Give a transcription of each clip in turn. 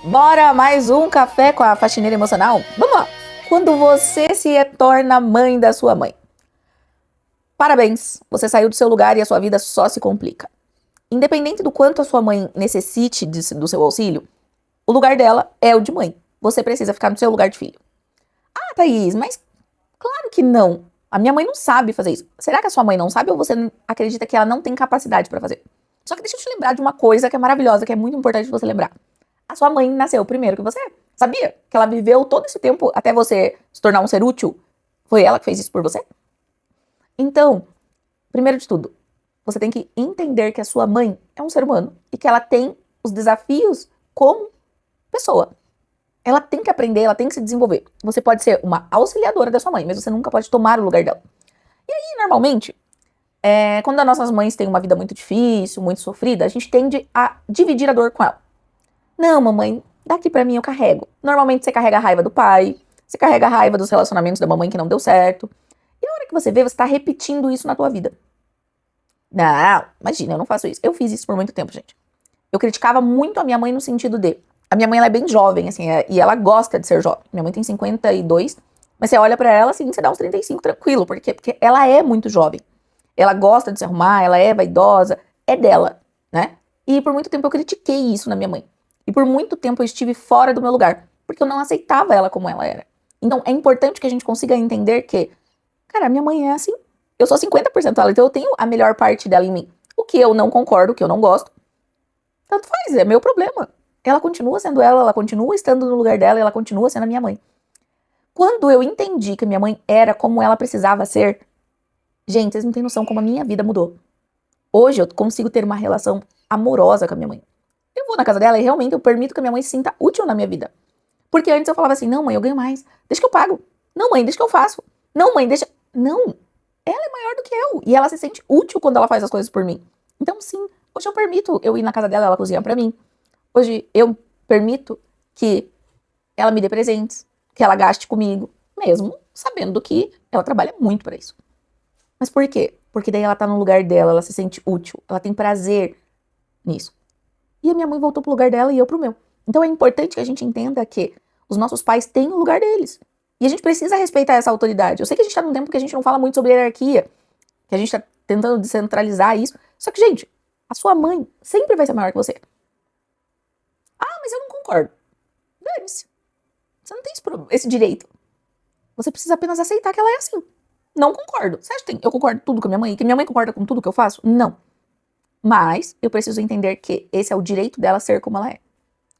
Bora mais um café com a faxineira emocional? Vamos lá! Quando você se torna mãe da sua mãe. Parabéns, você saiu do seu lugar e a sua vida só se complica. Independente do quanto a sua mãe necessite do seu auxílio, o lugar dela é o de mãe. Você precisa ficar no seu lugar de filho. Ah, Thaís, mas claro que não. A minha mãe não sabe fazer isso. Será que a sua mãe não sabe ou você acredita que ela não tem capacidade para fazer? Só que deixa eu te lembrar de uma coisa que é maravilhosa, que é muito importante você lembrar. A sua mãe nasceu primeiro que você. Sabia que ela viveu todo esse tempo até você se tornar um ser útil? Foi ela que fez isso por você? Então, primeiro de tudo, você tem que entender que a sua mãe é um ser humano e que ela tem os desafios como pessoa. Ela tem que aprender, ela tem que se desenvolver. Você pode ser uma auxiliadora da sua mãe, mas você nunca pode tomar o lugar dela. E aí, normalmente, quando as nossas mães têm uma vida muito difícil, muito sofrida, a gente tende a dividir a dor com ela. Não, mamãe, daqui pra mim eu carrego. Normalmente você carrega a raiva do pai, você carrega a raiva dos relacionamentos da mamãe que não deu certo. E a hora que você vê, você tá repetindo isso na tua vida. Não, imagina, eu não faço isso. Eu fiz isso por muito tempo, gente. Eu criticava muito a minha mãe no sentido de... A minha mãe, ela é bem jovem, assim, e ela gosta de ser jovem. Minha mãe tem 52, mas você olha pra ela, assim, você dá uns 35 tranquilo. Por quê? Porque ela é muito jovem. Ela gosta de se arrumar, ela é vaidosa, é dela, né? E por muito tempo eu critiquei isso na minha mãe. E por muito tempo eu estive fora do meu lugar, porque eu não aceitava ela como ela era. Então é importante que a gente consiga entender que, cara, minha mãe é assim. Eu sou 50% dela, então eu tenho a melhor parte dela em mim. O que eu não concordo, o que eu não gosto, tanto faz, é meu problema. Ela continua sendo ela continua estando no lugar dela, ela continua sendo a minha mãe. Quando eu entendi que minha mãe era como ela precisava ser, gente, vocês não têm noção como a minha vida mudou. Hoje eu consigo ter uma relação amorosa com a minha mãe. Eu vou na casa dela e realmente eu permito que a minha mãe se sinta útil na minha vida. Porque antes eu falava assim, não mãe, eu ganho mais, deixa que eu pago. Não mãe, deixa que eu faço. Não mãe, deixa... Não, ela é maior do que eu. E ela se sente útil quando ela faz as coisas por mim. Então sim, hoje eu permito eu ir na casa dela, ela cozinhar pra mim. Hoje eu permito que ela me dê presentes, que ela gaste comigo, mesmo sabendo que ela trabalha muito pra isso. Mas por quê? Porque daí ela tá no lugar dela, ela se sente útil, ela tem prazer nisso. E a minha mãe voltou pro lugar dela e eu pro meu. Então é importante que a gente entenda que os nossos pais têm o lugar deles. E a gente precisa respeitar essa autoridade. Eu sei que a gente tá num tempo que a gente não fala muito sobre hierarquia, que a gente tá tentando descentralizar isso. Só que, gente, a sua mãe sempre vai ser maior que você. Ah, mas eu não concordo. Dane-se. Você não tem esse direito. Você precisa apenas aceitar que ela é assim. Não concordo. Você acha que eu concordo tudo com a minha mãe? Que minha mãe concorda com tudo que eu faço? Não. Mas eu preciso entender que esse é o direito dela ser como ela é.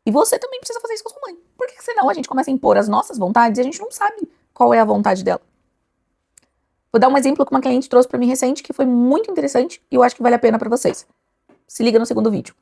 E você também precisa fazer isso com a sua mãe. Porque senão a gente começa a impor as nossas vontades e a gente não sabe qual é a vontade dela. Vou dar um exemplo que uma cliente trouxe pra mim recente que foi muito interessante e eu acho que vale a pena pra vocês. Se liga no segundo vídeo.